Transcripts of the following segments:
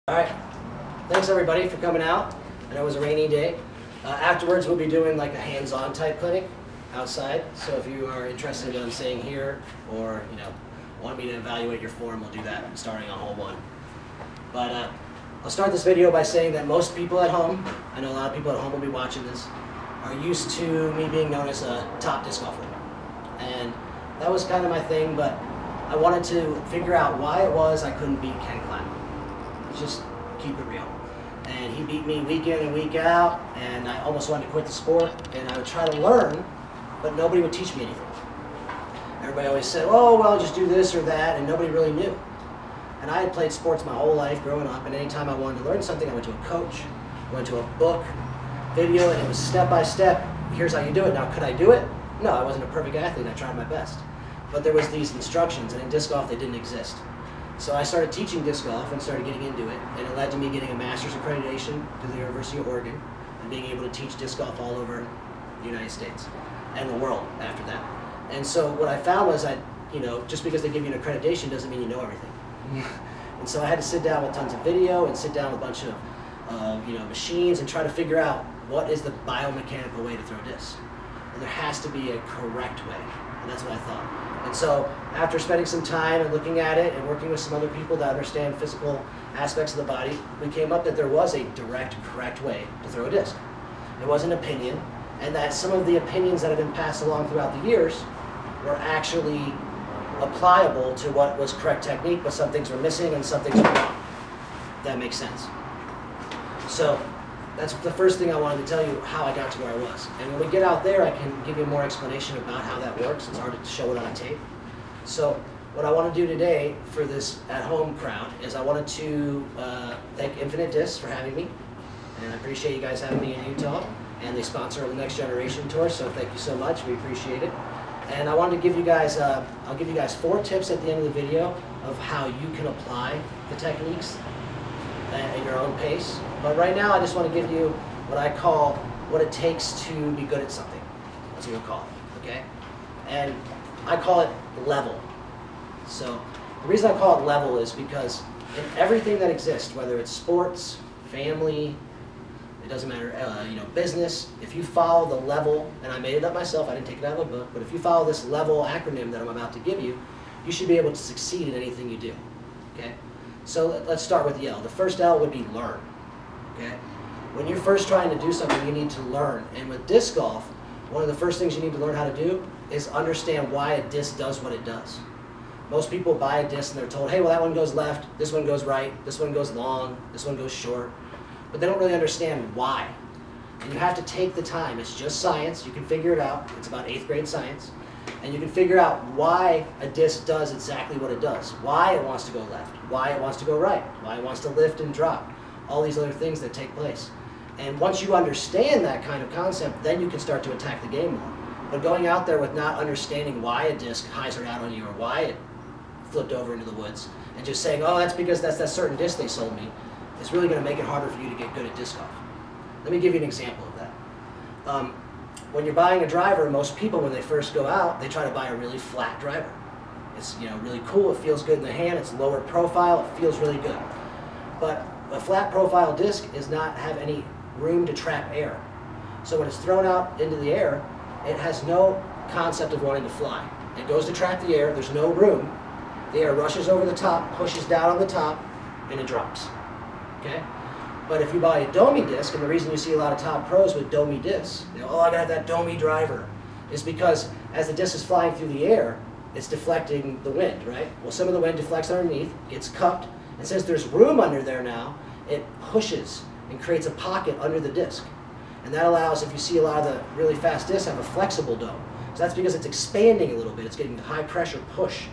Alright, thanks everybody for coming out. I know it was a rainy day. Afterwards we'll be doing like a hands-on type clinic outside. So if you are interested in what I'm saying here, or want me to evaluate your form, we'll do that starting on hole 1. But I'll start this video by saying that most people at home, I know a lot of people at home will be watching this, are used to me being known as a top disc golfer. And that was kind of my thing, but I wanted to figure out why it was I couldn't beat Ken Klein. Just keep it real. And he beat me week in and week out, and I almost wanted to quit the sport, and I would try to learn, but nobody would teach me anything. Everybody always said, oh, well, just do this or that, and nobody really knew. And I had played sports my whole life growing up, and anytime I wanted to learn something, I went to a coach, went to a book, video, and it was step by step, here's how you do it. Now, could I do it? No, I wasn't a perfect athlete, I tried my best. But there was these instructions, and in disc golf, they didn't exist. So I started teaching disc golf and started getting into it, and it led to me getting a master's accreditation to the University of Oregon and being able to teach disc golf all over the United States and the world after that. And so what I found was just because they give you an accreditation doesn't mean you know everything. And so I had to sit down with tons of video and sit down with a bunch of machines and try to figure out what is the biomechanical way to throw discs. And there has to be a correct way, and that's what I thought. And so after spending some time and looking at it and working with some other people that understand physical aspects of the body, we came up that there was a direct, correct way to throw a disc. It was an opinion, and that some of the opinions that have been passed along throughout the years were actually applicable to what was correct technique, but some things were missing and some things were wrong. If that makes sense. So that's the first thing I wanted to tell you, how I got to where I was. And when we get out there, I can give you more explanation about how that works. It's hard to show it on a tape. So what I want to do today for this at-home crowd is I wanted to thank Infinite Discs for having me. And I appreciate you guys having me in Utah. And they sponsor the Next Generation Tour, so thank you so much. We appreciate it. And I wanted to give you guys, I'll give you guys 4 tips at the end of the video of how you can apply the techniques at your own pace. But right now I just want to give you what I call what it takes to be good at something. That's what we'll call it, okay? And I call it level. So the reason I call it level is because in everything that exists, whether it's sports, family, it doesn't matter, business, if you follow the level, and I made it up myself, I didn't take it out of a book, but if you follow this level acronym that I'm about to give you, you should be able to succeed in anything you do, okay? So let's start with the L. The first L would be learn, okay? When you're first trying to do something, you need to learn. And with disc golf, one of the first things you need to learn how to do is understand why a disc does what it does. Most people buy a disc and they're told, hey, well, that one goes left, this one goes right, this one goes long, this one goes short. But they don't really understand why. And you have to take the time. It's just science. You can figure it out. It's about 8th grade science. And you can figure out why a disc does exactly what it does. Why it wants to go left. Why it wants to go right. Why it wants to lift and drop. All these other things that take place. And once you understand that kind of concept, then you can start to attack the game more. But going out there with not understanding why a disc hyzered out on you or why it flipped over into the woods, and just saying, oh, that's because that's that certain disc they sold me, is really going to make it harder for you to get good at disc golf. Let me give you an example of that. When you're buying a driver, most people, when they first go out, they try to buy a really flat driver. It's really cool, it feels good in the hand, it's lower profile, it feels really good. But a flat profile disc does not have any room to trap air. So when it's thrown out into the air, it has no concept of wanting to fly. It goes to trap the air, there's no room, the air rushes over the top, pushes down on the top, and it drops. Okay? But if you buy a domey disc, and the reason you see a lot of top pros with domey discs, oh, I got that domey driver, is because as the disc is flying through the air, it's deflecting the wind, right? Well, some of the wind deflects underneath, gets cupped, and since there's room under there now, it pushes and creates a pocket under the disc. And that allows, if you see a lot of the really fast discs have a flexible dome. So that's because it's expanding a little bit, it's getting high pressure push.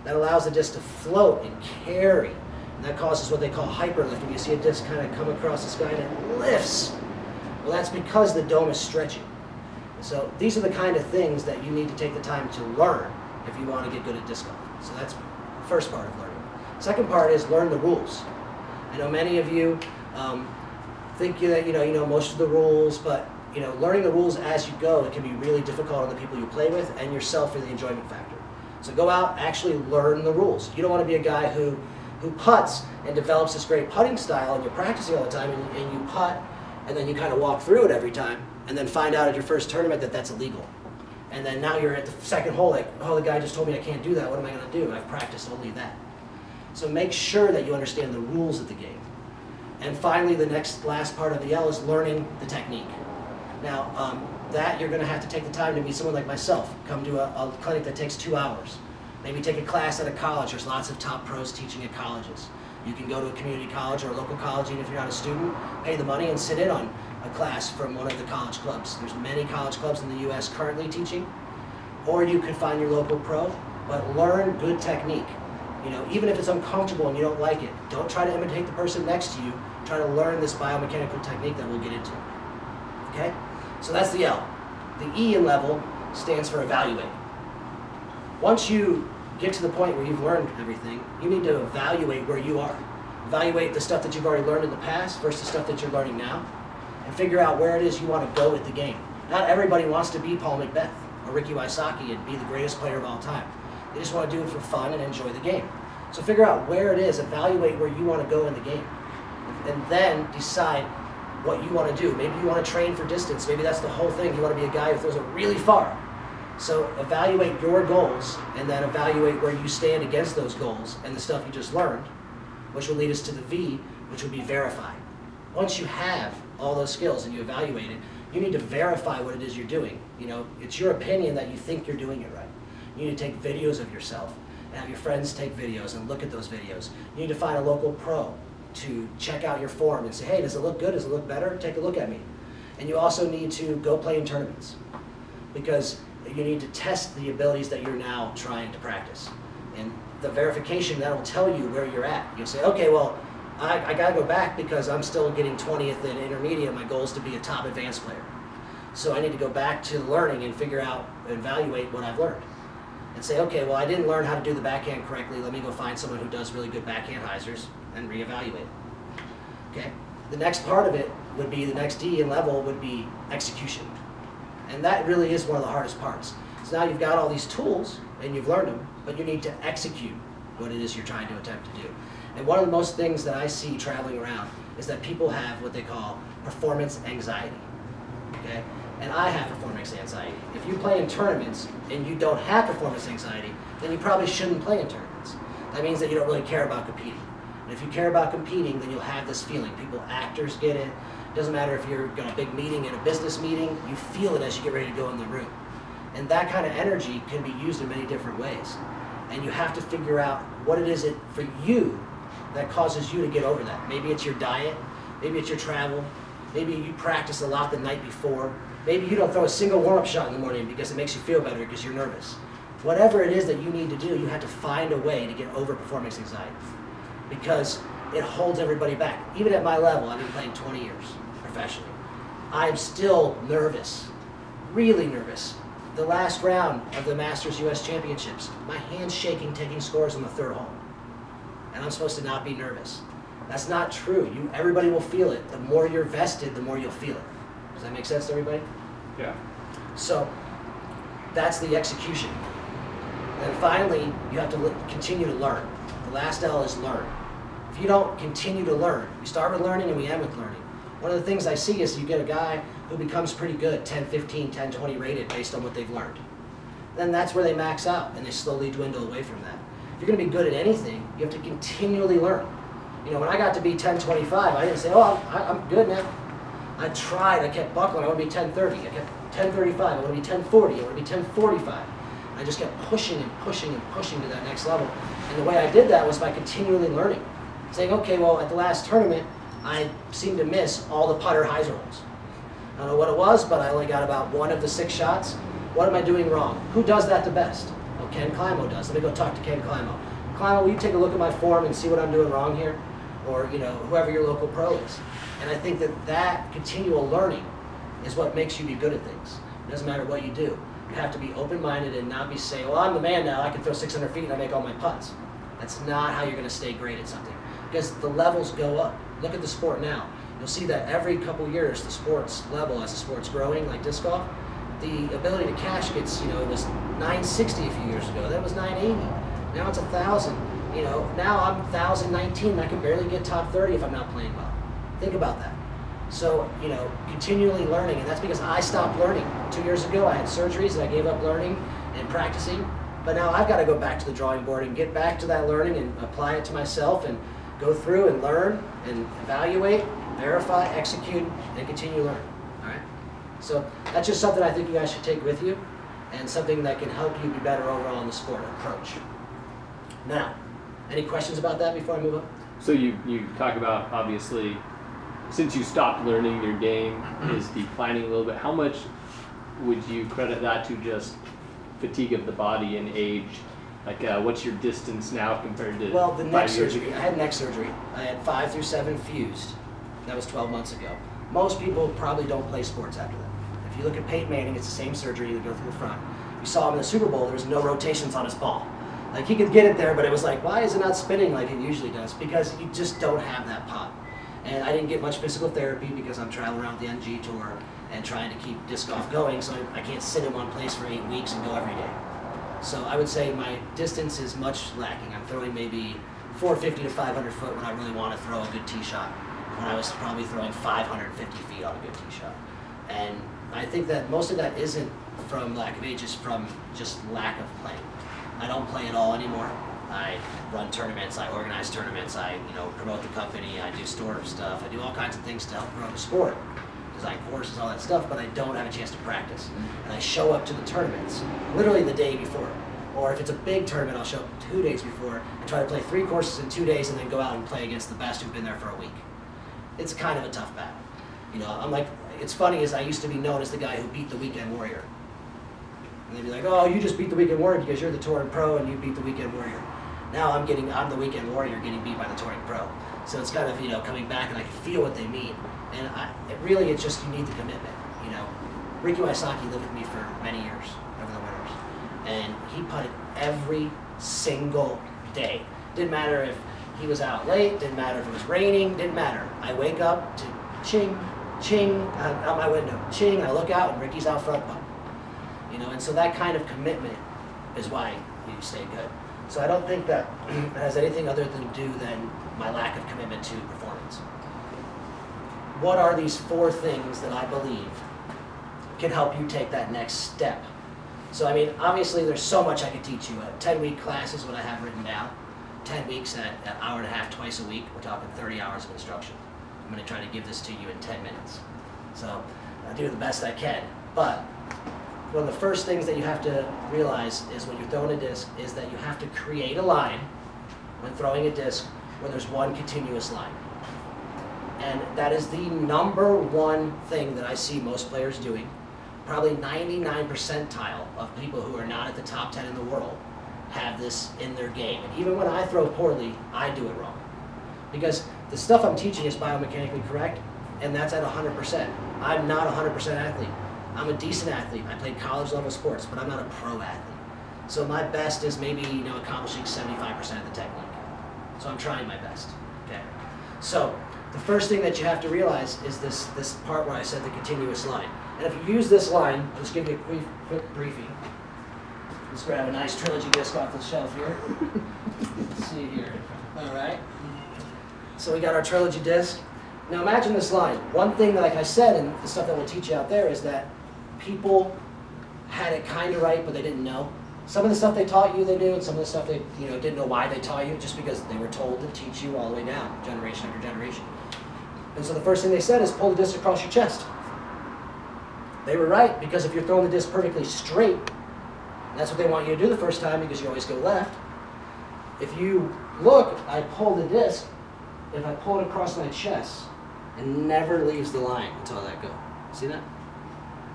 That allows the disc to float and carry. And that causes what they call hyperlifting. You see a disc kind of come across the sky and it lifts. Well, that's because the dome is stretching. So these are the kind of things that you need to take the time to learn if you want to get good at disc golf. So that's the first part of learning. Second part is learn the rules. I know many of you think that you know most of the rules, but learning the rules as you go, it can be really difficult on the people you play with and yourself for the enjoyment factor. So go out, actually learn the rules. You don't want to be a guy who who putts and develops this great putting style, and you're practicing all the time, and you putt, and then you kind of walk through it every time, and then find out at your first tournament that that's illegal. And then now you're at the second hole like, oh, the guy just told me I can't do that, what am I going to do? I've practiced only that. So make sure that you understand the rules of the game. And finally, the last part of the L is learning the technique. Now, that you're going to have to take the time to meet someone like myself. Come to a clinic that takes 2 hours. Maybe take a class at a college. There's lots of top pros teaching at colleges. You can go to a community college or a local college, even if you're not a student, pay the money and sit in on a class from one of the college clubs. There's many college clubs in the U.S. currently teaching. Or you can find your local pro, but learn good technique. You know, even if it's uncomfortable and you don't like it, don't try to imitate the person next to you. Try to learn this biomechanical technique that we'll get into. Okay? So that's the L. The E in level stands for evaluate. Once you get to the point where you've learned everything, you need to evaluate where you are. Evaluate the stuff that you've already learned in the past versus the stuff that you're learning now, and figure out where it is you want to go with the game. Not everybody wants to be Paul Macbeth or Ricky Wysocki and be the greatest player of all time. They just want to do it for fun and enjoy the game. So figure out where it is, evaluate where you want to go in the game, and then decide what you want to do. Maybe you want to train for distance. Maybe that's the whole thing. You want to be a guy who throws it really far. So evaluate your goals, and then evaluate where you stand against those goals and the stuff you just learned, which will lead us to the V, which would be verify. Once you have all those skills and you evaluate it, you need to verify what it is you're doing. You know, it's your opinion that you think you're doing it right. You need to take videos of yourself and have your friends take videos and look at those videos. You need to find a local pro to check out your form and say, hey, does it look good? Does it look better? Take a look at me. And you also need to go play in tournaments, because you need to test the abilities that you're now trying to practice. And the verification, that'll tell you where you're at. You'll say, okay, well, I gotta go back because I'm still getting 20th in intermediate. My goal is to be a top advanced player. So I need to go back to learning and figure out, evaluate what I've learned. And say, okay, well, I didn't learn how to do the backhand correctly. Let me go find someone who does really good backhand hyzers and reevaluate. Okay? The next part of it would be, the next D in level would be execution. And that really is one of the hardest parts. So now you've got all these tools and you've learned them, but you need to execute what it is you're trying to attempt to do. And one of the most things that I see traveling around is that people have what they call performance anxiety. Okay? And I have performance anxiety. If you play in tournaments and you don't have performance anxiety, then you probably shouldn't play in tournaments. That means that you don't really care about competing. And if you care about competing, then you'll have this feeling. Actors get it. It doesn't matter if you're got a big meeting and a business meeting, you feel it as you get ready to go in the room. And that kind of energy can be used in many different ways. And you have to figure out what it is for you that causes you to get over that. Maybe it's your diet, maybe it's your travel, maybe you practice a lot the night before, maybe you don't throw a single warm-up shot in the morning because it makes you feel better because you're nervous. Whatever it is that you need to do, you have to find a way to get over performance anxiety, because it holds everybody back. Even at my level, I've been playing 20 years professionally. I'm still nervous, really nervous. The last round of the Masters US Championships, my hand's shaking taking scores on the third hole. And I'm supposed to not be nervous. That's not true. Everybody will feel it. The more you're vested, the more you'll feel it. Does that make sense to everybody? Yeah. So that's the execution. And finally, you have to continue to learn. The last L is learn. If you don't continue to learn, we start with learning and we end with learning. One of the things I see is you get a guy who becomes pretty good, 10, 15, 10, 20 rated based on what they've learned. Then that's where they max out and they slowly dwindle away from that. If you're going to be good at anything, you have to continually learn. You know, when I got to be 1025, I didn't say, oh, I'm good now. I tried, I kept buckling, I want to be 1030, I kept 1035, I want to be 1040, I want to be 1045. I just kept pushing and pushing and pushing to that next level. And the way I did that was by continually learning. Saying, okay, well, at the last tournament, I seemed to miss all the putter hyzer holes. I don't know what it was, but I only got about 1 of the 6 shots. What am I doing wrong? Who does that the best? Oh, Ken Climo does. Let me go talk to Ken Climo. Climo, will you take a look at my form and see what I'm doing wrong here? Or, you know, whoever your local pro is. And I think that continual learning is what makes you be good at things. It doesn't matter what you do. You have to be open-minded and not be saying, well, I'm the man now, I can throw 600 feet and I make all my putts. That's not how you're going to stay great at something. Because the levels go up. Look at the sport now. You'll see that every couple years, the sports level, as the sport's growing, like disc golf, the ability to cash gets, you know, it was 960 a few years ago. Then it was 980. Now it's 1,000. You know, now I'm 1,019 and I can barely get top 30 if I'm not playing well. Think about that. So, you know, continually learning, and that's because I stopped learning. 2 years ago, I had surgeries and I gave up learning and practicing, but now I've got to go back to the drawing board and get back to that learning and apply it to myself and go through and learn and evaluate, verify, execute, and continue to learn, all right? So that's just something I think you guys should take with you and something that can help you be better overall in the sport approach. Now, any questions about that before I move on? So you talk about, obviously, since you stopped learning, your game is declining a little bit. How much would you credit that to just fatigue of the body and age? Like, what's your distance now compared to Well, the neck 5 years surgery, ago? I had neck surgery. I had 5 through 7 fused. That was 12 months ago. Most people probably don't play sports after that. If you look at Peyton Manning, it's the same surgery that go through the front. You saw him in the Super Bowl, there was no rotations on his ball. Like, he could get it there, but it was like, why is it not spinning like it usually does? Because you just don't have that pop. And I didn't get much physical therapy because I'm traveling around the NG tour and trying to keep disc golf going, so I can't sit in one place for 8 weeks and go every day. So I would say my distance is much lacking. I'm throwing maybe 450 to 500 foot when I really want to throw a good tee shot, when I was probably throwing 550 feet on a good tee shot. And I think that most of that isn't from lack of age, it's from just lack of playing. I don't play at all anymore. I run tournaments, I organize tournaments, I promote the company, I do store stuff, I do all kinds of things to help grow the sport, design courses, all that stuff, but I don't have a chance to practice. And I show up to the tournaments literally the day before. Or if it's a big tournament, I'll show up 2 days before and try to play 3 courses in 2 days and then go out and play against the best who've been there for a week. It's kind of a tough battle. You know, I'm like, it's funny is I used to be known as the guy who beat the weekend warrior. And they'd be like, oh, you just beat the weekend warrior because you're the touring pro and you beat the weekend warrior. Now I'm the weekend warrior getting beat by the touring pro. So it's kind of, coming back and I can feel what they mean. And it's just, you need the commitment, Ricky Wysocki lived with me for many years over the winters. And he putted every single day. Didn't matter if he was out late, didn't matter if it was raining, didn't matter. I wake up to ching, ching, out my window, ching, I look out and Ricky's out front putting. And so that kind of commitment is why you stay good. So I don't think that it has anything other to do than my lack of commitment to performance. What are these 4 things that I believe can help you take that next step? So obviously there's so much I could teach you. A 10-week class is what I have written down. 10 weeks at an hour and a half twice a week. We're talking 30 hours of instruction. I'm going to try to give this to you in 10 minutes. So I do the best I can. But one of the first things that you have to realize is when you're throwing a disc is that you have to create a line when throwing a disc where there's one continuous line. And that is the #1 thing that I see most players doing. Probably 99 percentile of people who are not at the top 10 in the world have this in their game. And even when I throw poorly, I do it wrong. Because the stuff I'm teaching is biomechanically correct, and that's at 100%. I'm not a 100% athlete. I'm a decent athlete. I played college level sports, but I'm not a pro athlete. So my best is maybe accomplishing 75% of the technique. So I'm trying my best. Okay. So the first thing that you have to realize is this part where I said the continuous line. And if you use this line, I'll just give you a quick briefing. Let's grab a nice trilogy disc off the shelf here. Let's see here. All right. So we got our trilogy disc. Now imagine this line. One thing that, like I said, and the stuff that we'll teach you out there is that people had it kind of right, but they didn't know. Some of the stuff they taught you, they knew, and some of the stuff they didn't know why they taught you, just because they were told to teach you all the way down, generation after generation. And so the first thing they said is pull the disc across your chest. They were right, because if you're throwing the disc perfectly straight, that's what they want you to do the first time because you always go left. If you look, I pull the disc, if I pull it across my chest, it never leaves the line until I let go. See that?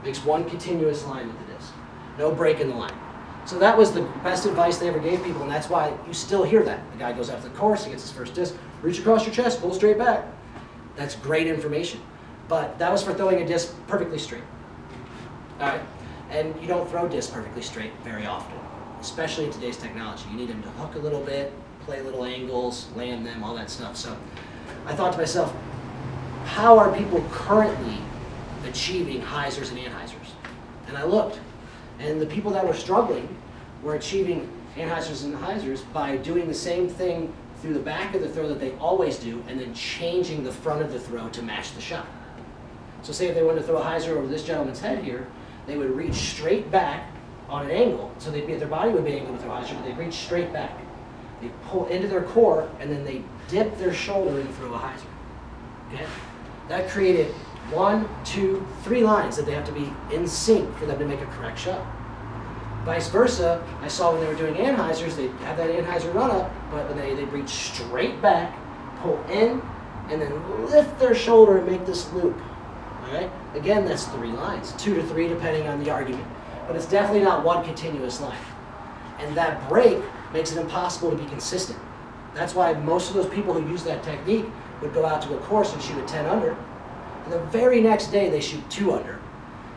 Makes one continuous line with the disc. No break in the line. So that was the best advice they ever gave people, and that's why you still hear that. The guy goes after the course, he gets his first disc, reach across your chest, pull straight back. That's great information. But that was for throwing a disc perfectly straight. All right. And you don't throw discs perfectly straight very often, especially in today's technology. You need them to hook a little bit, play little angles, land them, all that stuff. So I thought to myself, how are people currently achieving Heisers and Anheisers? And I looked, and the people that were struggling were achieving anhyzers and hyzers by doing the same thing through the back of the throw that they always do, and then changing the front of the throw to match the shot. So say if they wanted to throw a hyzer over this gentleman's head here, they would reach straight back on an angle. So their body would be angled to throw a hyzer, but they'd reach straight back. They pull into their core, and then they dip their shoulder and throw a hyzer. Okay? That created 1, 2, 3 lines that they have to be in sync for them to make a correct shot. Vice versa, I saw when they were doing anhyzers, they'd have that anhyzer run up, but then they'd reach straight back, pull in, and then lift their shoulder and make this loop. All right? Again, that's 3 lines, 2 to 3 depending on the argument. But it's definitely not one continuous line. And that break makes it impossible to be consistent. That's why most of those people who use that technique would go out to a course and shoot a 10 under, and the very next day they shoot 2 under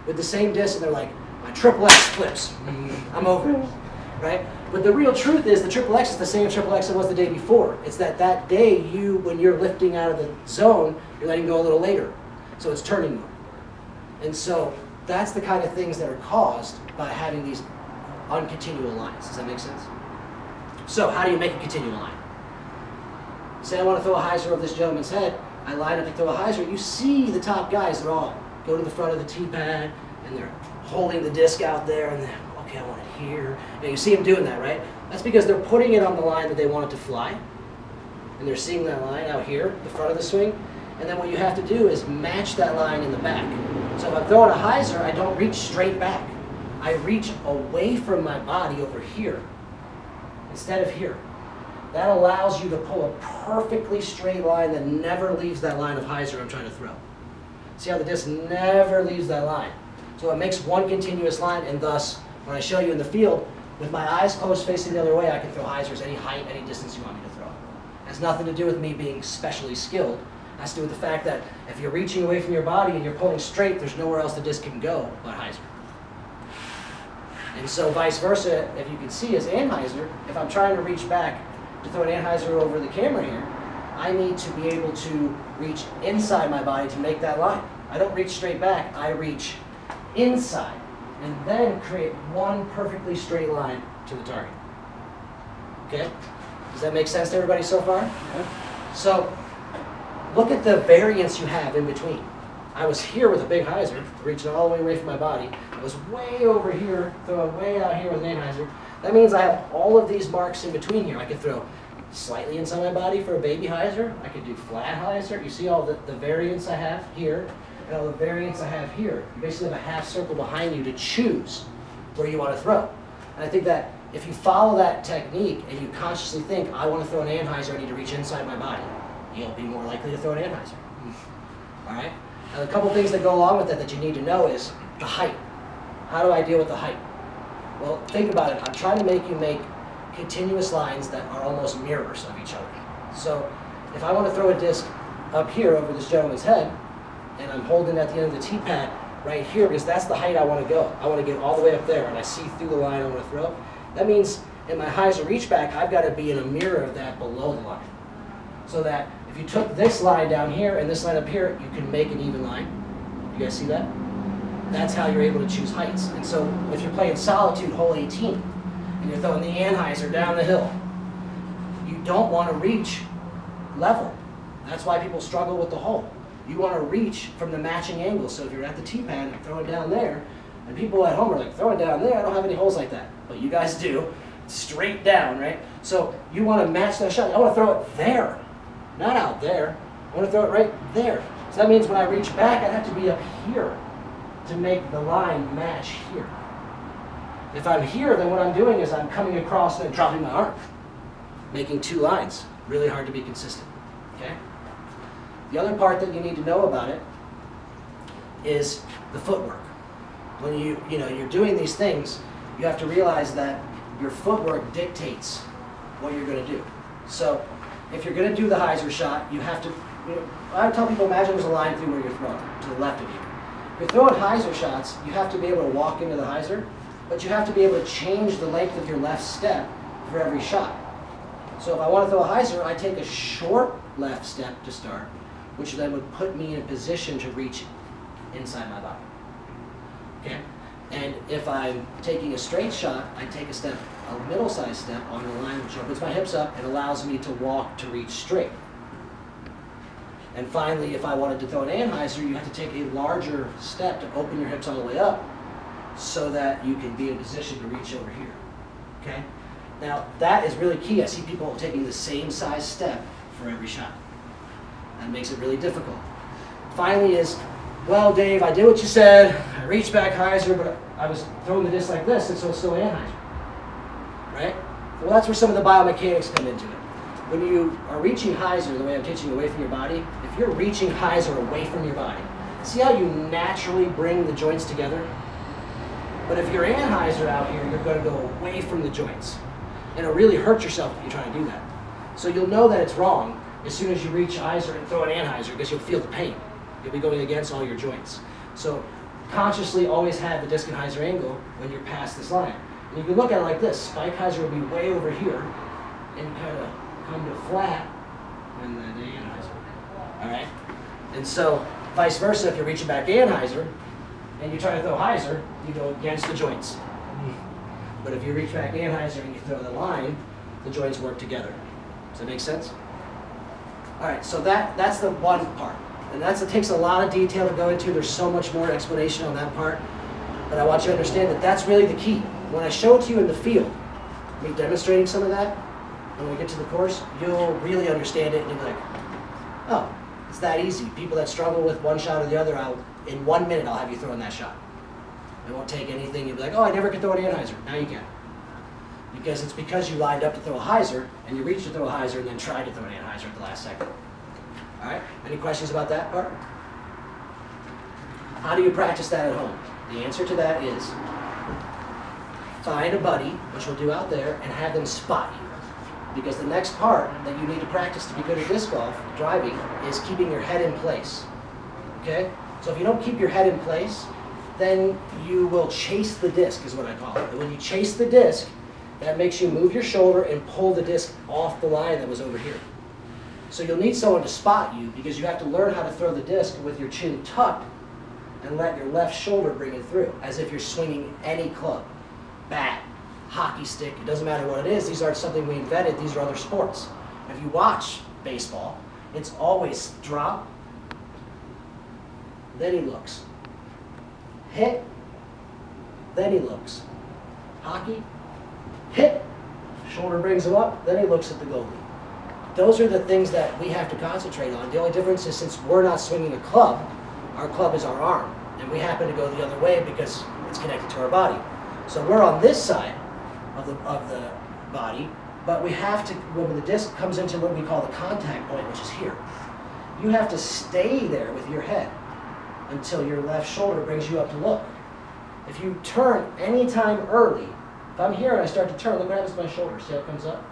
with the same disc, and they're like, my triple X flips, I'm over it, right? But the real truth is the triple X is the same triple X it was the day before. It's that day when you're lifting out of the zone, you're letting go a little later, so it's turning more. And so that's the kind of things that are caused by having these uncontinual lines. Does that make sense? So how do you make a continual line? Say I want to throw a hyzer over this gentleman's head. I line up to throw a hyzer. You see the top guys, they're all go to the front of the tee pad, and they're holding the disc out there, and then, okay, I want it here. And you see them doing that, right? That's because they're putting it on the line that they want it to fly, and they're seeing that line out here, the front of the swing, and then what you have to do is match that line in the back. So if I'm throwing a hyzer, I don't reach straight back. I reach away from my body over here instead of here. That allows you to pull a perfectly straight line that never leaves that line of hyzer I'm trying to throw. See how the disc never leaves that line? So it makes one continuous line, and thus, when I show you in the field, with my eyes closed facing the other way, I can throw hyzers any height, any distance you want me to throw. It has nothing to do with me being specially skilled. It has to do with the fact that if you're reaching away from your body and you're pulling straight, there's nowhere else the disc can go but hyzer. And so vice versa, if you can see as anhyzer, if I'm trying to reach back to throw an anhyzer over the camera here, I need to be able to reach inside my body to make that line. I don't reach straight back, I reach inside, and then create one perfectly straight line to the target. Okay? Does that make sense to everybody so far? Yeah. So, look at the variance you have in between. I was here with a big hyzer, reaching all the way away from my body. I was way over here, throwing way out here with an anhyzer. That means I have all of these marks in between here. I could throw slightly inside my body for a baby hyzer. I could do flat hyzer. You see all the variance I have here and all the variance I have here. You basically have a half circle behind you to choose where you want to throw. And I think that if you follow that technique and you consciously think, I want to throw an anhyzer, I need to reach inside my body, you'll be more likely to throw an anhyzer. All right? Now, a couple things that go along with that you need to know is the height. How do I deal with the height? Well, think about it. I'm trying to make you make continuous lines that are almost mirrors of each other. So if I want to throw a disc up here over this gentleman's head, and I'm holding at the end of the tee pad right here because that's the height I want to go. I want to get all the way up there, and I see through the line I want to throw. That means in my hyzer reach back, I've got to be in a mirror of that below the line. So that if you took this line down here and this line up here, you can make an even line. You guys see that? That's how you're able to choose heights. And so if you're playing solitude hole 18 and you're throwing the anhyzer down the hill, you don't want to reach level. That's why people struggle with the hole. You want to reach from the matching angle. So if you're at the tee pad and throwing down there, and people at home are like, throwing down there, I don't have any holes like that. But you guys do. Straight down, right? So you want to match that shot. I want to throw it there, not out there. I want to throw it right there. So that means when I reach back, I'd have to be up here to make the line match here. If I'm here, then what I'm doing is I'm coming across and dropping my arm, making 2 lines. Really hard to be consistent. Okay? The other part that you need to know about it is the footwork. When you're doing these things, you have to realize that your footwork dictates what you're going to do. So if you're going to do the hyzer shot, you have to, I tell people, imagine there's a line through where you're throwing, to the left of you. If you're throwing hyzer shots, you have to be able to walk into the hyzer, but you have to be able to change the length of your left step for every shot. So if I want to throw a hyzer, I take a short left step to start, which then would put me in a position to reach inside my body. Okay? And if I'm taking a straight shot, I take a step a middle-sized step on the line, which opens my hips up and allows me to walk to reach straight. And finally, if I wanted to throw an Anheuser, you have to take a larger step to open your hips all the way up so that you can be in position to reach over here. Okay? Now, that is really key. I see people taking the same size step for every shot. That makes it really difficult. Finally is, well, Dave, I did what you said. I reached back hyzer, but I was throwing the disc like this, and so it's still Anheuser. Right? Well, that's where some of the biomechanics come into it. When you are reaching hyzer, the way I'm teaching you away from your body, if you're reaching hyzer away from your body, see how you naturally bring the joints together? But if you're Anheuser out here, you're going to go away from the joints. And it'll really hurt yourself if you try to do that. So you'll know that it's wrong as soon as you reach hyzer and throw an Anheuser, because you'll feel the pain. You'll be going against all your joints. So consciously always have the disc and hyzer angle when you're past this line. And you can look at it like this. Spike hyzer will be way over here and kind of come to flat and then the Anheuser. All right? And so vice versa, if you're reaching back Anheuser and you try to throw hyzer, you go against the joints. But if you reach back Anheuser and you throw the line, the joints work together. Does that make sense? All right, so that's the one part. And it takes a lot of detail to go into. There's so much more explanation on that part. But I want you to understand that that's really the key. When I show it to you in the field, me demonstrating some of that, when we get to the course, you'll really understand it and you'll be like, oh, it's that easy. People that struggle with one shot or the other, in 1 minute I'll have you throwing that shot. It won't take anything. You'll be like, oh, I never could throw an Anheuser. Now you can. Because it's because you lined up to throw a hyzer, and you reached to throw a hyzer, and then tried to throw an Anheuser at the last second. All right? Any questions about that part? How do you practice that at home? The answer to that is find a buddy, which we'll do out there, and have them spot you. Because the next part that you need to practice to be good at disc golf, driving, is keeping your head in place. Okay? So if you don't keep your head in place, then you will chase the disc, is what I call it. And when you chase the disc, that makes you move your shoulder and pull the disc off the line that was over here. So you'll need someone to spot you because you have to learn how to throw the disc with your chin tucked and let your left shoulder bring it through, as if you're swinging any club, bat, hockey stick, it doesn't matter what it is. These aren't something we invented, these are other sports. If you watch baseball, it's always drop, then he looks. Hit, then he looks. Hockey, hit, shoulder brings him up, then he looks at the goalie. Those are the things that we have to concentrate on. The only difference is since we're not swinging a club, our club is our arm. And we happen to go the other way because it's connected to our body. So we're on this side of the body, but we have to, when the disc comes into what we call the contact point, which is here, you have to stay there with your head until your left shoulder brings you up to look. If you turn anytime early, if I'm here and I start to turn, look what happens to my shoulder. See how it comes up?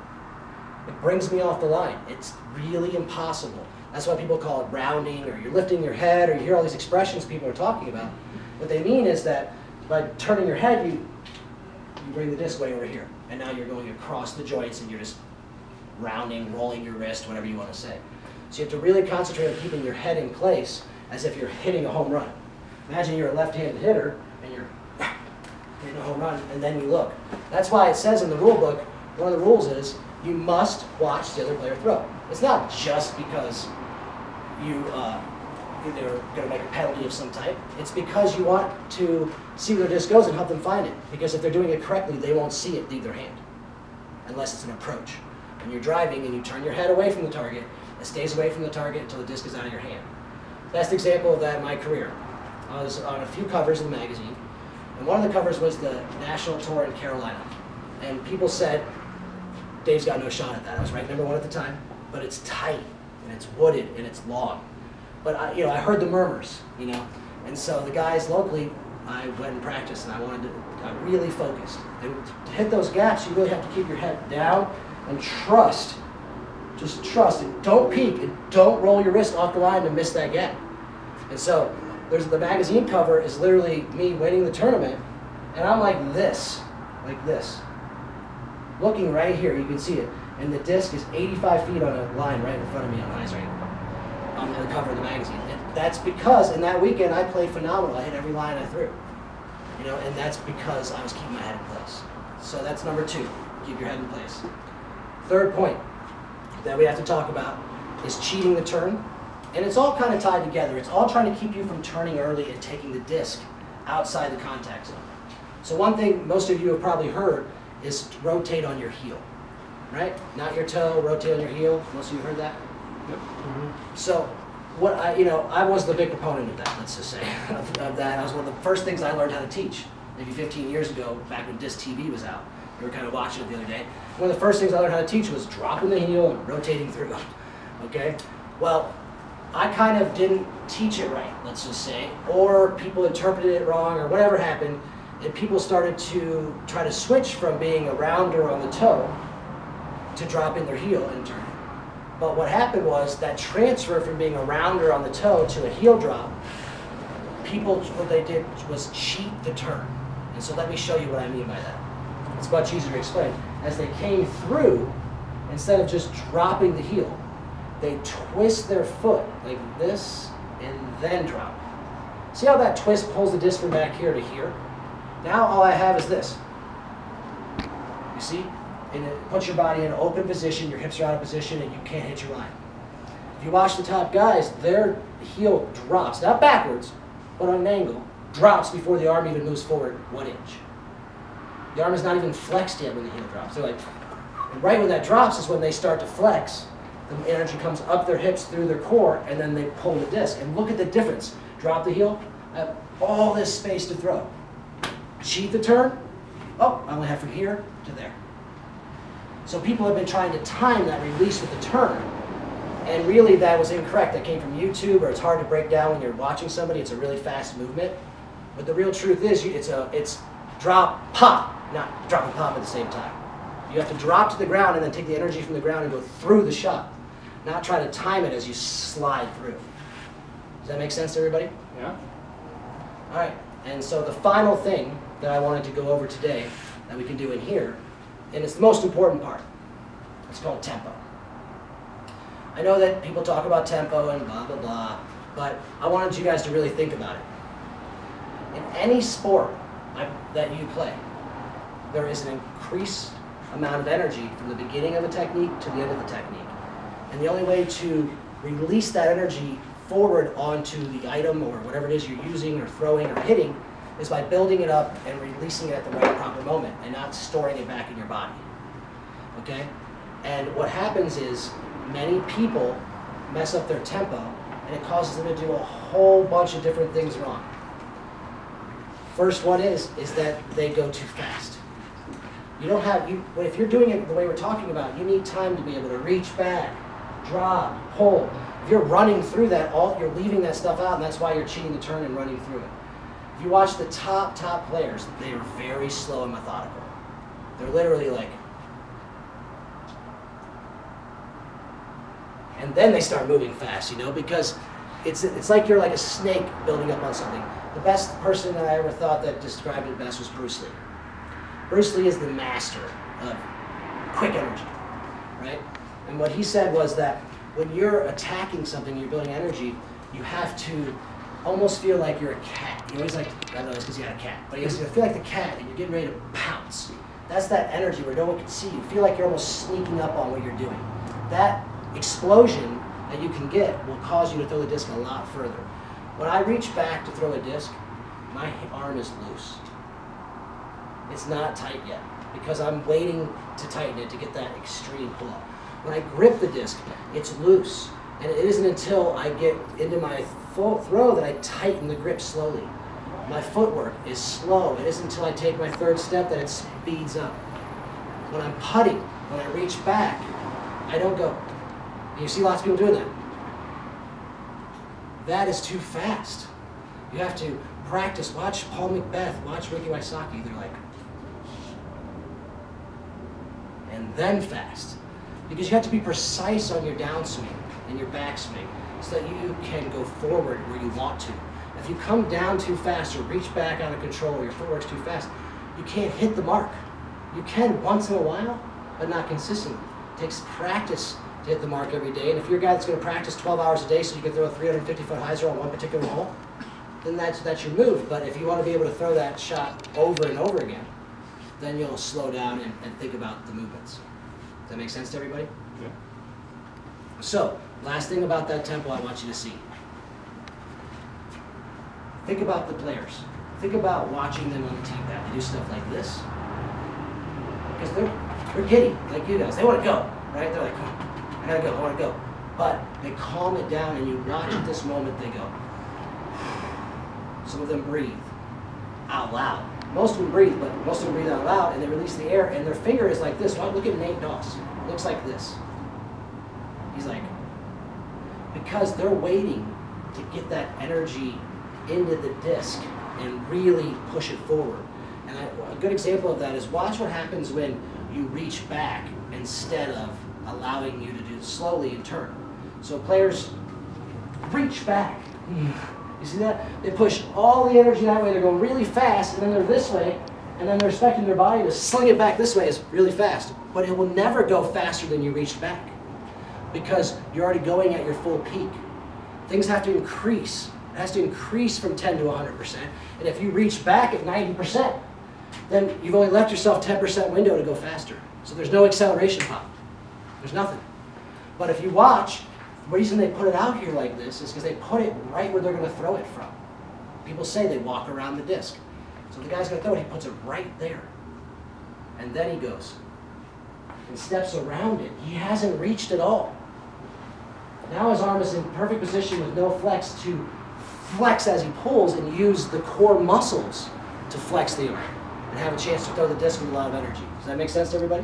It brings me off the line. It's really impossible. That's why people call it rounding, or you're lifting your head, or you hear all these expressions people are talking about. What they mean is that by turning your head, you bring the disc way over here. And now you're going across the joints and you're just rounding, rolling your wrist, whatever you want to say. So you have to really concentrate on keeping your head in place as if you're hitting a home run. Imagine you're a left-handed hitter and you're hitting a home run and then you look. That's why it says in the rule book, one of the rules is you must watch the other player throw. It's not just because they're going to make a penalty of some type. It's because you want to see where the disc goes and help them find it. Because if they're doing it correctly, they won't see it leave their hand, unless it's an approach. When you're driving and you turn your head away from the target, it stays away from the target until the disc is out of your hand. Best example of that in my career. I was on a few covers of the magazine, and one of the covers was the National Tour in Carolina. And people said, Dave's got no shot at that. I was ranked #1 at the time, but it's tight, and it's wooded, and it's long. But I heard the murmurs, and so the guys locally, I went and practiced, and I really focused. And to hit those gaps, you really have to keep your head down and trust. Just trust, and don't peek, and don't roll your wrist off the line to miss that gap. And so the magazine cover is literally me winning the tournament, and I'm like this, looking right here. You can see it, and the disc is 85 feet on a line right in front of me on eyes right on the cover of the magazine. And that's because in that weekend I played phenomenal. I hit every line I threw, and that's because I was keeping my head in place. So that's number 2. keep your head in place. Third point that we have to talk about is cheating the turn. And it's all kind of tied together. It's all trying to keep you from turning early and taking the disc outside the contact zone. So one thing most of you have probably heard is to rotate on your heel, right? Not your toe, rotate on your heel. Most of you heard that? Yep. Mm-hmm. So what I was the big proponent of that, let's just say, of that. That was one of the first things I learned how to teach, maybe 15 years ago, back when disc TV was out. We were kind of watching it the other day. One of the first things I learned how to teach was dropping the heel and rotating through, okay? Well, I kind of didn't teach it right, let's just say, or people interpreted it wrong, or whatever happened, and people started to try to switch from being a rounder on the toe to dropping their heel and turning. But what happened was that transfer from being a rounder on the toe to a heel drop, what they did was cheat the turn. And so let me show you what I mean by that. It's much easier to explain. As they came through, instead of just dropping the heel, they twist their foot like this and then drop. See how that twist pulls the disc from back here to here? Now all I have is this. You see? And it puts your body in an open position, your hips are out of position, and you can't hit your line. If you watch the top guys, their heel drops, not backwards, but on an angle, drops before the arm even moves forward 1 inch. The arm is not even flexed yet when the heel drops. They're like, and right when that drops is when they start to flex. The energy comes up their hips through their core, and then they pull the disc. And look at the difference. Drop the heel, I have all this space to throw. Cheat the turn, oh, I only have from here to there. So people have been trying to time that release with the turn, and really that was incorrect. That came from YouTube, or it's hard to break down when you're watching somebody. It's a really fast movement. But the real truth is, it's drop, pop, not drop and pop at the same time. You have to drop to the ground and then take the energy from the ground and go through the shot. Not try to time it as you slide through. Does that make sense to everybody? Yeah. All right, and so the final thing that I wanted to go over today that we can do in here, and it's the most important part, it's called tempo. I know that people talk about tempo and blah, blah, blah, but I wanted you guys to really think about it. In any sport that you play, there is an increased amount of energy from the beginning of a technique to the end of the technique. And the only way to release that energy forward onto the item or whatever it is you're using or throwing or hitting is by building it up and releasing it at the right proper moment and not storing it back in your body. Okay? And what happens is many people mess up their tempo and it causes them to do a whole bunch of different things wrong. First one is that they go too fast. You don't have, if you're doing it the way we're talking about, you need time to be able to reach back, drop, pull. If you're running through that, you're leaving that stuff out, and that's why you're cheating the turn and running through it. If you watch the top players, they are very slow and methodical. They're literally like, and then they start moving fast, because it's like you're like a snake building up on something. The best person that I ever thought that described it best was Bruce Lee. Bruce Lee is the master of quick energy, right? And what he said was that when you're attacking something, you're building energy, you have to almost feel like you're a cat. You always like, I know it's because you had a cat, but you have to feel like the cat and you're getting ready to pounce. That's that energy where no one can see you. Feel like you're almost sneaking up on what you're doing. That explosion that you can get will cause you to throw the disc a lot further. When I reach back to throw a disc, my arm is loose. It's not tight yet because I'm waiting to tighten it to get that extreme pull up. When I grip the disc, it's loose. And it isn't until I get into my full throw that I tighten the grip slowly. My footwork is slow. It isn't until I take my third step that it speeds up. When I'm putting, when I reach back, I don't go. And you see lots of people doing that. That is too fast. You have to practice. Watch Paul Macbeth, watch Ricky Wysocki. They're like, and then fast. Because you have to be precise on your downswing and your backswing so that you can go forward where you want to. If you come down too fast or reach back out of control or your footwork's too fast, you can't hit the mark. You can once in a while, but not consistently. It takes practice to hit the mark every day. And if you're a guy that's going to practice 12 hours a day so you can throw a 350-foot hyzer on one particular hole, then that's your move. But if you want to be able to throw that shot over and over again, then you'll slow down and think about the movements. Does that make sense to everybody? Yeah. So, last thing about that tempo I want you to see. Think about the players. Think about watching them on the team pad. They do stuff like this. Because they're giddy, like you guys. They want to go, right? They're like, oh, I gotta go, I want to go. But they calm it down and you watch at this moment they go. Some of them breathe out loud. Most of them breathe, but most of them breathe out loud and they release the air and their finger is like this. Look at Nate Doss. It looks like this. He's like, because they're waiting to get that energy into the disc and really push it forward. And a good example of that is watch what happens when you reach back instead of allowing you to do it slowly and turn. So players reach back. You see that? They push all the energy that way, they're going really fast, and then they're this way, and then they're expecting their body to sling it back this way is really fast. But it will never go faster than you reached back because you're already going at your full peak. Things have to increase. It has to increase from 10 to 100%. And if you reach back at 90%, then you've only left yourself 10% window to go faster. So there's no acceleration pop. There's nothing. But if you watch, the reason they put it out here like this is because they put it right where they're going to throw it from. People say they walk around the disc. So the guy's going to throw it, he puts it right there. And then he goes and steps around it. He hasn't reached at all. Now his arm is in perfect position with no flex to flex as he pulls and use the core muscles to flex the arm and have a chance to throw the disc with a lot of energy. Does that make sense to everybody?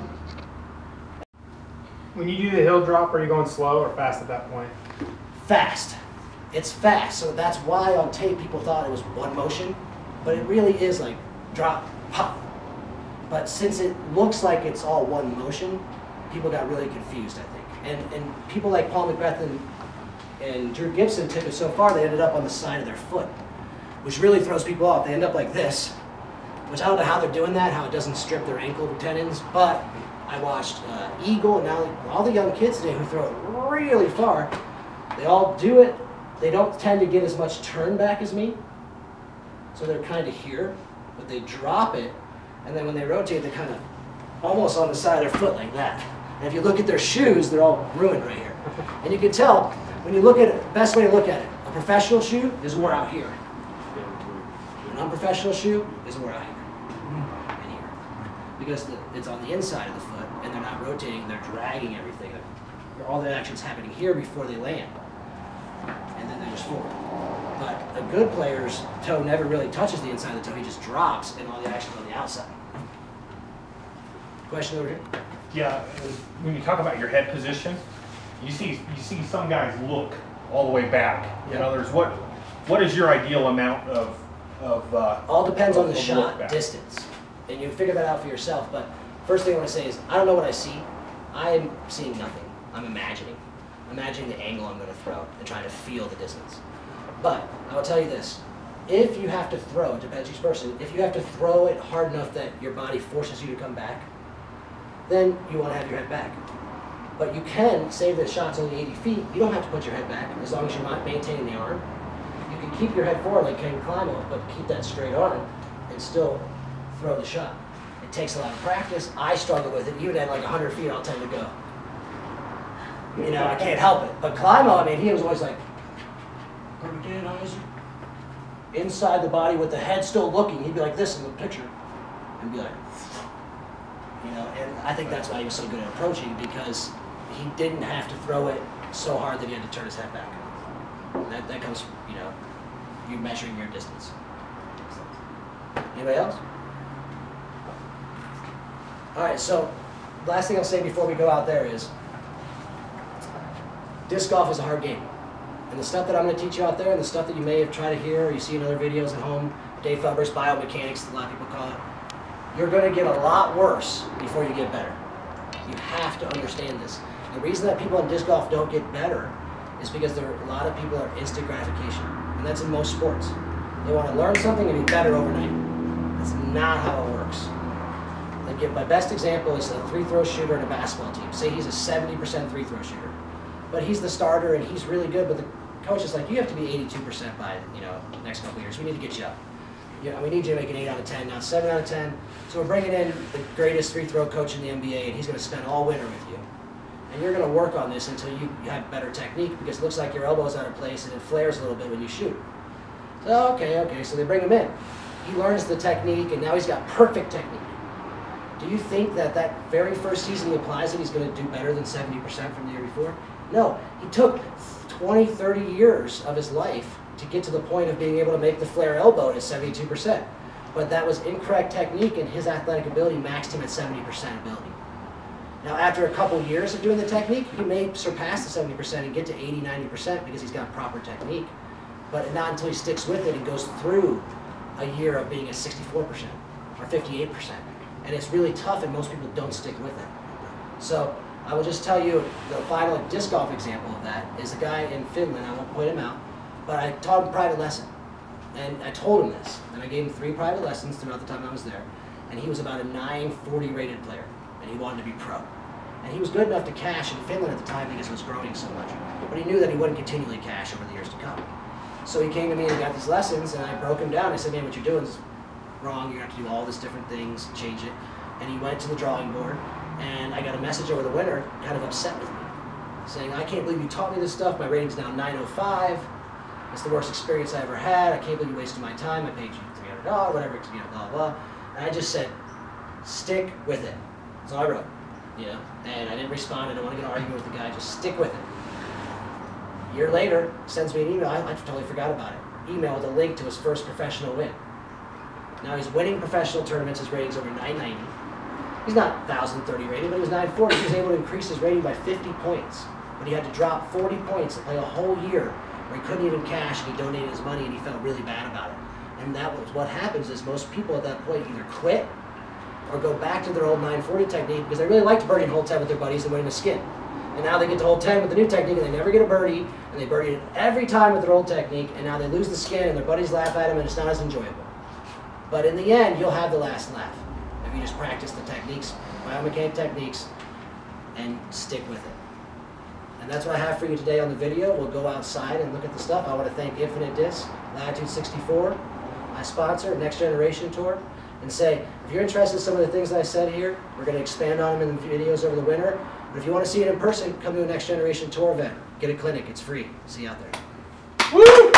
When you do the hill drop, are you going slow or fast at that point? Fast. It's fast. So that's why on tape people thought it was one motion, but it really is like drop, pop. But since it looks like it's all one motion, people got really confused, I think. And people like Paul McBeth and Drew Gibson took it so far they ended up on the side of their foot, which really throws people off. They end up like this, which I don't know how they're doing that, how it doesn't strip their ankle tendons, but I watched Eagle, and now all the young kids today who throw it really far, they all do it. They don't tend to get as much turn back as me, so they're kind of here, but they drop it, and then when they rotate, they're kind of almost on the side of their foot like that. And if you look at their shoes, they're all ruined right here. And you can tell, when you look at it, best way to look at it, a professional shoe is wore out here. An unprofessional shoe is wore out here and here. Because it's on the inside of the foot, and they're not rotating, they're dragging everything. All the action's happening here before they land. And then they're just forward. But a good player's toe never really touches the inside of the toe, he just drops, and all the action's on the outside. Question over here? Yeah, when you talk about your head position, you see some guys look all the way back. Yeah. In other words, what is your ideal amount of all depends on the of shot look back? distance, and you figure that out for yourself. But first thing I want to say is I don't know what I see. I'm seeing nothing. I'm imagining the angle I'm going to throw and trying to feel the distance. But I will tell you this: if you have to throw, it depends each person. If you have to throw it hard enough that your body forces you to come back, then you want to have your head back. But you can, say the shot's only 80 feet, you don't have to put your head back as long as you're not maintaining the arm. You can keep your head forward like Ken Climo, but keep that straight arm and still throw the shot. It takes a lot of practice. I struggle with it. Even at like 100 feet, I'll tend to go. You know, I can't help it. But Climo, I mean, he was always like, inside the body with the head still looking. He'd be like this in the picture and be like, you know, and I think that's why he was so good at approaching, because he didn't have to throw it so hard that he had to turn his head back. That comes, you know, you measuring your distance. Anybody else? All right, so last thing I'll say before we go out there is disc golf is a hard game. And the stuff that I'm going to teach you out there and the stuff that you may have tried to hear or you see in other videos at home, Dave Feldberg's biomechanics, a lot of people call it, you're going to get a lot worse before you get better. You have to understand this. The reason that people in disc golf don't get better is because a lot of people are instant gratification. And that's in most sports. They want to learn something and be better overnight. That's not how it works. Like my best example is a free throw shooter in a basketball team. Say he's a 70% free throw shooter. But he's the starter and he's really good, but the coach is like, you have to be 82% by, you know, the next couple of years. We need to get you up. we need you to make an 8 out of 10, now 7 out of 10. So we're bringing in the greatest free throw coach in the NBA, and he's going to spend all winter with you. And you're going to work on this until you have better technique, because it looks like your elbow's out of place and it flares a little bit when you shoot. So, okay, so they bring him in. He learns the technique, and now he's got perfect technique. Do you think that that very first season he applies it, he's going to do better than 70% from the year before? No. He took 20, 30 years of his life to get to the point of being able to make the flare elbow at 72%. But that was incorrect technique, and his athletic ability maxed him at 70% ability. Now, after a couple years of doing the technique, he may surpass the 70% and get to 80, 90% because he's got proper technique. But not until he sticks with it and goes through a year of being at 64% or 58%. And it's really tough, and most people don't stick with it. So I will just tell you the final disc golf example of that is a guy in Finland. I won't point him out, but I taught him private lesson. And I told him this, and I gave him 3 private lessons throughout the time I was there. And he was about a 940 rated player, and he wanted to be pro. And he was good enough to cash in Finland at the time because it was growing so much. But he knew that he wouldn't continually cash over the years to come. So he came to me and got these lessons, and I broke him down. I said, man, what you're doing is wrong. You're going to have to do all these different things, change it. And he went to the drawing board, and I got a message over the winter, kind of upset with me, saying, I can't believe you taught me this stuff. My rating's now 905. It's the worst experience I ever had. I can't believe you wasted my time. I paid you $300, whatever, blah, blah. And I just said, stick with it. That's all I wrote, And I didn't respond. I didn't want to get an argument with the guy. Just stick with it. A year later, sends me an email. I totally forgot about it. Email with a link to his first professional win. Now he's winning professional tournaments. His rating's over 990. He's not 1,030 rated, but he was 940. He was able to increase his rating by 50 points. But he had to drop 40 points to play a whole year where he couldn't even cash, and he donated his money, and he felt really bad about it. And that was what happens is most people at that point either quit or go back to their old 940 technique because they really liked birdieing hole 10 with their buddies and winning a skin. And now they get to hole 10 with the new technique, and they never get a birdie, and they birdie it every time with their old technique, and now they lose the skin, and their buddies laugh at them, and it's not as enjoyable. But in the end, you'll have the last laugh if you just practice the techniques, biomechanic techniques, and stick with it. And that's what I have for you today on the video. We'll go outside and look at the stuff. I want to thank Infinite Disc, Latitude 64, my sponsor, Next Generation Tour, and say, if you're interested in some of the things that I said here, we're going to expand on them in the videos over the winter. But if you want to see it in person, come to a Next Generation Tour event. Get a clinic. It's free. See you out there. Woo!